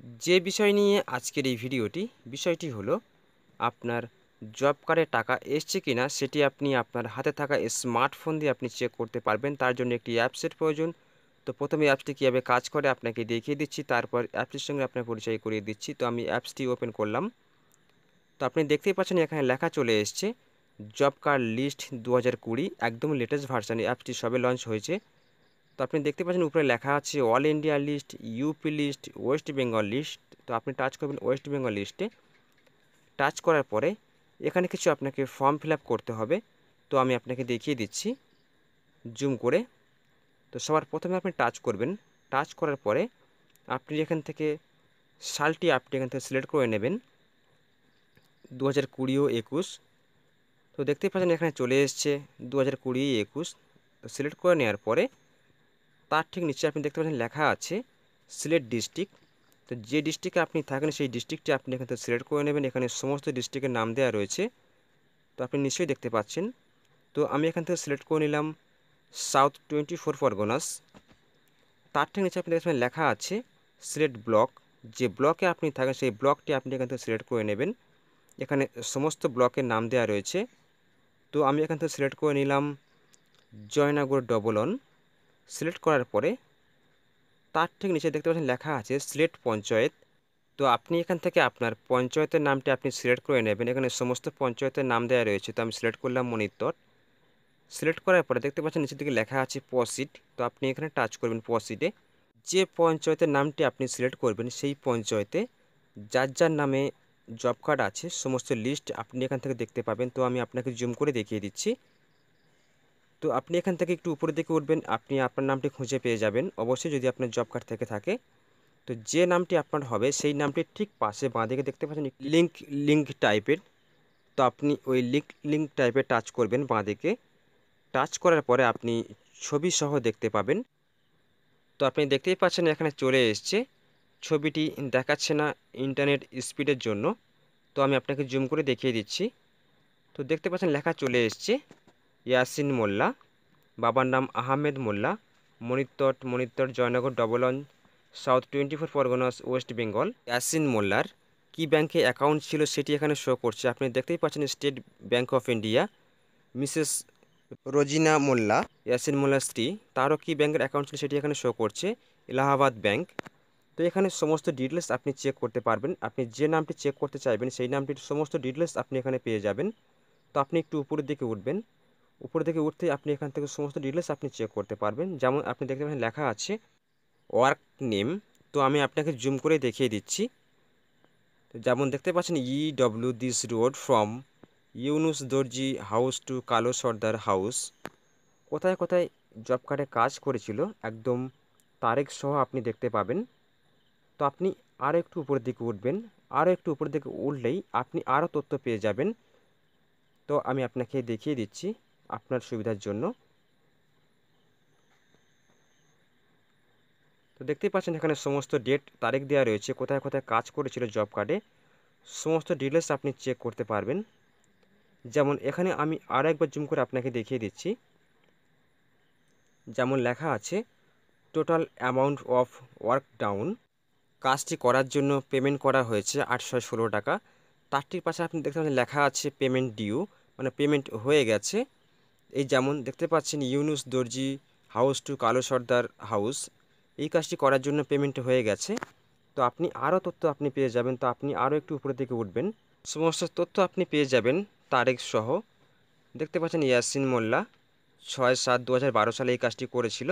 যে বিষয় নিয়ে আজকের এই ভিডিওটি, বিষয়টি হলো আপনার জব কার্ডে টাকা এসছে কিনা সেটি আপনি আপনার হাতে থাকা স্মার্টফোন দিয়ে আপনি চেক করতে পারবেন। তার জন্য একটি অ্যাপসের প্রয়োজন। তো প্রথমে অ্যাপসটি কীভাবে কাজ করে আপনাকে দেখিয়ে দিচ্ছি, তারপর অ্যাপসটির সঙ্গে আপনার পরিচয় করিয়ে দিচ্ছি। তো আমি অ্যাপসটি ওপেন করলাম। তো আপনি দেখতেই পাচ্ছেন এখানে লেখা চলে এসছে জব কার্ড লিস্ট 2020, একদম লেটেস্ট ভার্সান। অ্যাপসটি সবে লঞ্চ হয়েছে। তো আপনি দেখতে পাচ্ছেন উপরে লেখা আছে all India list, UP list, West Bengal list. তো আপনি টাচ করবেন ওয়েস্ট বেঙ্গল লিস্টে। টাচ করার পরে এখানে কিছু আপনাকে ফর্ম ফিল আপ করতে হবে। তো আমি আপনাকে দেখিয়ে দিচ্ছি জুম করে। তো সবার প্রথমে আপনি টাচ করবেন। টাচ করার পরে আপনি এখান থেকে সালটি আপনি এখান থেকে সিলেক্ট করে নেবেন, 2020 ও 21। তো দেখতেই পাচ্ছেন এখানে চলে এসছে 2020 21। তো সিলেক্ট করে নেওয়ার পরে তার ঠিক নিচে আপনি দেখতে পাচ্ছেন লেখা আছে সিলেক্ট ডিস্ট্রিক্ট। তো যে ডিস্ট্রিক্টে আপনি থাকেন সেই ডিস্ট্রিক্টটি আপনি এখান থেকে সিলেক্ট করে নেবেন। এখানে সমস্ত ডিস্ট্রিক্টের নাম দেওয়া রয়েছে, তো আপনি নিশ্চয়ই দেখতে পাচ্ছেন। তো আমি এখান থেকে সিলেক্ট করে নিলাম সাউথ 24 পরগনাস। তার ঠিক নিচে আপনি দেখতে পাচ্ছেন লেখা আছে সিলেক্ট ব্লক। যে ব্লকে আপনি থাকেন সেই ব্লকটি আপনি এখান থেকে সিলেক্ট করে নেবেন। এখানে সমস্ত ব্লকের নাম দেওয়া রয়েছে। তো আমি এখান থেকে সিলেক্ট করে নিলাম জয়নগর ডবল অন। সিলেক্ট করার পরে তার ঠিক নিচে দেখতে পাচ্ছেন লেখা আছে সিলেক্ট পঞ্চায়েত। তো আপনি এখান থেকে আপনার পঞ্চায়েতের নামটি আপনি সিলেক্ট করে নেবেন। এখানে সমস্ত পঞ্চায়েতের নাম দেওয়া রয়েছে। তো আমি সিলেক্ট করলাম মনিত্তর। সিলেক্ট করার পরে দেখতে পাচ্ছেন নিচের দিকে লেখা আছে পসিট। তো আপনি এখানে টাচ করবেন পসিটে। যে পঞ্চায়েতের নামটি আপনি সিলেক্ট করবেন সেই পঞ্চায়েতে যার যার নামে জব কার্ড আছে সমস্ত লিস্ট আপনি এখান থেকে দেখতে পাবেন। তো আমি আপনাকে জুম করে দেখিয়ে দিচ্ছি। তো আপনি এখান থেকে একটু উপরের দিকে উঠবেন, আপনি আপনার নামটি খুঁজে পেয়ে যাবেন অবশ্যই, যদি আপনার জব কার্ড থেকে থাকে। তো যে নামটি আপনার হবে সেই নামটির ঠিক পাশে বাঁদিকে দেখতে পাচ্ছেন লিঙ্ক টাইপের। তো আপনি ওই লিঙ্ক টাইপে টাচ করবেন বাঁদিকে। টাচ করার পরে আপনি ছবি সহ দেখতে পাবেন। তো আপনি দেখতেই পাচ্ছেন এখানে চলে এসছে। ছবিটি দেখাচ্ছে না ইন্টারনেট স্পিডের জন্য। তো আমি আপনাকে জুম করে দেখিয়ে দিচ্ছি। তো দেখতে পাচ্ছেন লেখা চলে এসছে ইয়াসিন মোল্লা, বাবার নাম আহমেদ মোল্লা, মনিত্তর Joynagar double on, south 24 Parganas, West Bengal. Yasin মোল্লার কি ব্যাংকে অ্যাকাউন্ট ছিল সেটি এখানে শো করছে। আপনি দেখতেই পাচ্ছেন State Bank of India. Mrs Rojina Molla, Yasin মোল্লার স্ত্রী, তারও কি ব্যাংকের অ্যাকাউন্ট ছিল সেটি এখানে শো করছে এলাহাবাদ ব্যাংক। তো এখানে সমস্ত ডিটেলস আপনি চেক করতে পারবেন। আপনি যে নামটি চেক করতে চাইবেন সেই নামটির সমস্ত ডিটেলস আপনি এখানে পেয়ে যাবেন। তো আপনি একটু উপরের দিকে উঠবেন। উপরের দিকে উঠতেই আপনি এখান থেকে সমস্ত ডিটেলস আপনি চেক করতে পারবেন। যেমন আপনি দেখতে পাচ্ছেন লেখা আছে ওয়ার্ক নেম। তো আমি আপনাকে জুম করে দেখিয়ে দিচ্ছি। তো যেমন দেখতে পাচ্ছেন EW this road from Yunus দর্জি হাউস টু কালো সর্দার হাউস। কোথায় কোথায় জব কার্ডে কাজ করেছিল একদম তারিখ সহ আপনি দেখতে পাবেন। তো আপনি আরও একটু উপরের দিকে উঠবেন। আরও একটু উপরের দিকে উঠলেই আপনি আরও তথ্য পেয়ে যাবেন। তো আমি আপনাকে দেখিয়ে দিচ্ছি আপনার সুবিধার জন্য। তো দেখতেই পাচ্ছেন এখানে সমস্ত ডেট তারিখ দেওয়া রয়েছে, কোথায় কোথায় কাজ করেছিল জব কার্ডে সমস্ত ডিটেলস আপনি চেক করতে পারবেন। যেমন এখানে আমি আরও একবার জুম করে আপনাকে দেখিয়ে দিচ্ছি। যেমন লেখা আছে total amount of work down, কাজটি করার জন্য পেমেন্ট করা হয়েছে 816 টাকা। তারটির পাশে আপনি দেখতে পাচ্ছেন লেখা আছে পেমেন্ট ডিউ, মানে পেমেন্ট হয়ে গেছে। এই যেমন দেখতে পাচ্ছেন ইউনুস দর্জি হাউস টু কালো সর্দার হাউস, এই কাজটি করার জন্য পেমেন্ট হয়ে গেছে। তো আপনি আরও তথ্য আপনি পেয়ে যাবেন। তো আপনি আরও একটু উপরের দিকে উঠবেন, সমস্ত তথ্য আপনি পেয়ে যাবেন তারিখ সহ। দেখতে পাচ্ছেন ইয়াসিন মোল্লা 6/7/2012 সালে এই কাজটি করেছিল।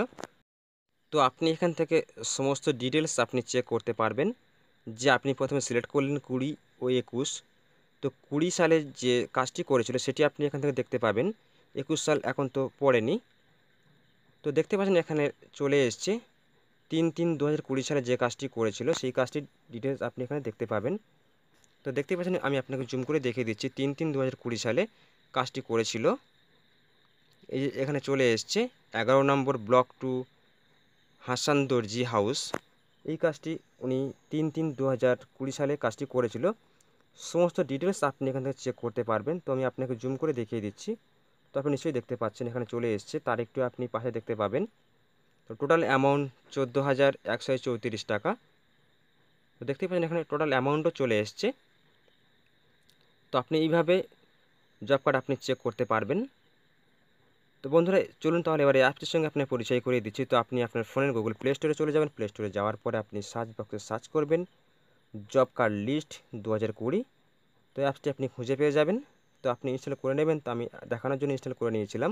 তো আপনি এখান থেকে সমস্ত ডিটেলস আপনি চেক করতে পারবেন। যে আপনি প্রথমে সিলেক্ট করলেন 20 ও 21। তো 20 সালে যে কাজটি করেছিল সেটি আপনি এখান থেকে দেখতে পাবেন। 21 সাল এখন তো পড়েনি। তো দেখতে পাচ্ছেন এখানে চলে এসছে 3/3/2020 সালে যে কাজটি করেছিল সেই কাজটির ডিটেলস আপনি এখানে দেখতে পাবেন। তো দেখতে পাচ্ছেন আমি আপনাকে জুম করে দেখিয়ে দিচ্ছি 3/3/2020 সালে কাজটি করেছিল। এই যে এখানে চলে এসছে 11 নম্বর ব্লক টু হাসান দর্জি হাউস। এই কাজটি উনি 3/3/2020 সালে কাজটি করেছিল। সমস্ত ডিটেলস আপনি এখান থেকে চেক করতে পারবেন। তো আমি আপনাকে জুম করে দেখিয়ে দিচ্ছি। তো আপনি নিশ্চয়ই দেখতে পাচ্ছেন এখানে চলে এসছে, তারিখটিও আপনি পাশে দেখতে পাবেন। তো টোটাল অ্যামাউন্ট 14,134 টাকা। তো দেখতেই পাচ্ছেন এখানে টোটাল অ্যামাউন্টও চলে এসছে। তো আপনি এইভাবে জব কার্ড আপনি চেক করতে পারবেন। তো বন্ধুরা চলুন তাহলে এবার এই অ্যাপটির সঙ্গে আপনার পরিচয় করিয়ে দিচ্ছি। তো আপনি আপনার ফোনের গুগল প্লে স্টোরে চলে যাবেন। প্লে স্টোরে যাওয়ার পরে আপনি সার্চ বক্সে সার্চ করবেন জব কার্ড লিস্ট 2020। তো অ্যাপসটি আপনি খুঁজে পেয়ে যাবেন। তো আপনি ইনস্টল করে নেবেন। তো আমি দেখানোর জন্য ইনস্টল করে নিয়েছিলাম।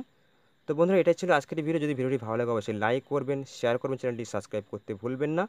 তো বন্ধুরা এটাই ছিল আজকের ভিডিও। যদি ভিডিওটি ভালো লাগে অবশ্যই লাইক করবেন, শেয়ার করবেন, চ্যানেলটি সাবস্ক্রাইব করতে ভুলবেন না।